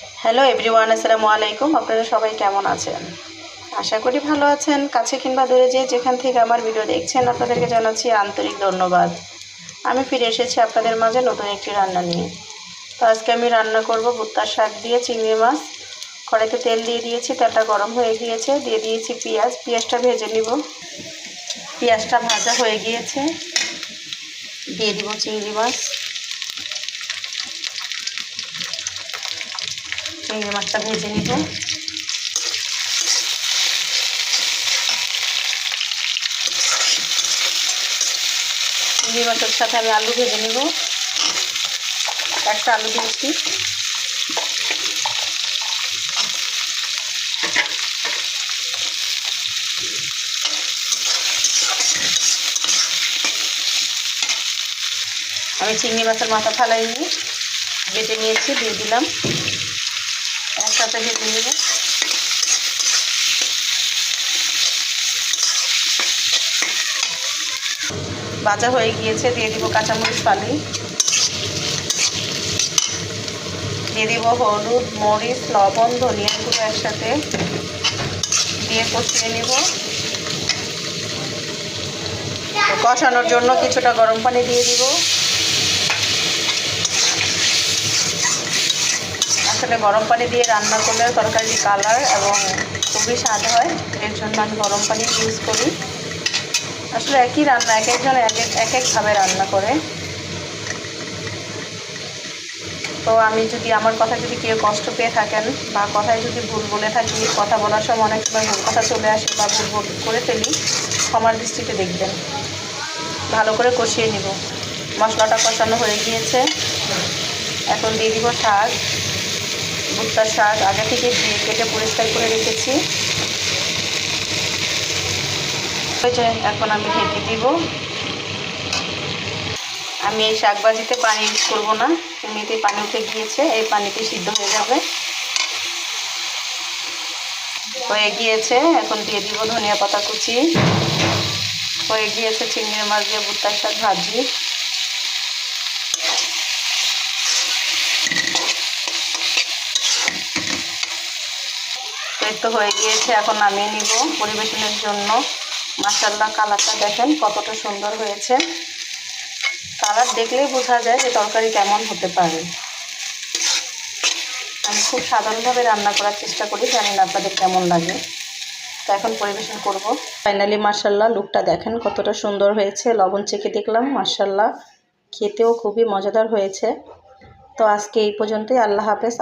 Hello everyone, আসসালামু আলাইকুম। আপনারা সবাই কেমন আছেন? আশা করি ভালো আছেন। কাছে কিংবা দূরে যেখান থেকে আমার ভিডিও দেখছেন, আপনাদেরকে জানাচ্ছি আন্তরিক ধন্যবাদ। আমি ফিরে এসেছি আপনাদের মাঝে নতুন একটি রান্না নিয়ে। তো আজকে আমি রান্না করব ভুট্টার শাক দিয়ে চিংড়ি মাছ। কড়াইতে তেল দিয়ে দিয়েছি, তেলটা গরম হয়ে গিয়েছে, দিয়ে দিয়েছি পেঁয়াজটা ভেজে নিব। পেঁয়াজটা ভাজা হয়ে গিয়েছে, দিয়ে দিব চিংড়ি মাছটা ভেজে নিব। চিংড়ি মাছের সাথে আমি আলু ভেজে নিব। একটা আলু দিয়েছি। আমি চিংড়ি মাছের মাথা ফালাই নিয়ে বেটে নিয়েছি, দিয়ে দিলাম। একসাথে ভেজে নেব। ভাজা হয়ে গিয়েছে, দিয়ে দিব কাঁচামরিচ ফালি, দিয়ে দিব হলুদ, মরিচ, লবণ, ধনিয়া গুঁড়ো একসাথে দিয়ে কষিয়ে নেব। কষানোর জন্য কিছুটা গরম পানি দিয়ে দিব। আসলে গরম পানি দিয়ে রান্না করলে তরকারির কালার এবং খুবই স্বাদ হয়, এর জন্য আমি গরম পানি ইউজ করি। আসলে একই রান্না এক একজন এক একভাবে রান্না করে। তো আমি যদি আমার কথা যদি কেউ কষ্ট পেয়ে থাকেন বা কথায় যদি ভুল বলে থাকি, কথা বলার সময় অনেক সময় ভুল কথা চলে আসে বা ভুল করে ফেলি, ক্ষমার দৃষ্টিতে দেখবেন। ভালো করে কষিয়ে নিব। মশলাটা কষানো হয়ে গিয়েছে, এখন দিয়ে দিব শাক। ভুট্টার শাক আগে থেকে কেটে পরিষ্কার করে রেখেছি। এখন আমি ঢেকে দিব। আমি এই শাক ভাজিতে পানি ইউজ করব না, এমনিতেই পানি উঠে গিয়েছে, এই পানিতে সিদ্ধ হয়ে যাবে। হয়ে গিয়েছে, এখন দিয়ে দিব ধনিয়া পাতা কুচি। হয়ে গিয়েছে চিংড়ি মাছ দিয়ে ভুট্টার শাক ভাজি। তো হয়ে গিয়েছে, এখন নামিয়ে নিব পরিবেশনের জন্য। মাশাআল্লাহ, কালারটা দেখেন কতটা সুন্দর হয়েছে। কালার দেখলেই বোঝা যায় যে তরকারি কেমন হতে পারে। আমি খুব সাধারণভাবে রান্না করার চেষ্টা করি, জানি না আপনাদের কেমন লাগে। তো এখন পরিবেশন করব। ফাইনালি মাশাআল্লাহ, লুকটা দেখেন কতটা সুন্দর হয়েছে। লবণ চেখে দেখলাম, মাশাআল্লাহ খেতেও খুবই মজাদার হয়েছে। তো আজকে এই পর্যন্তই। আল্লাহ হাফেজ।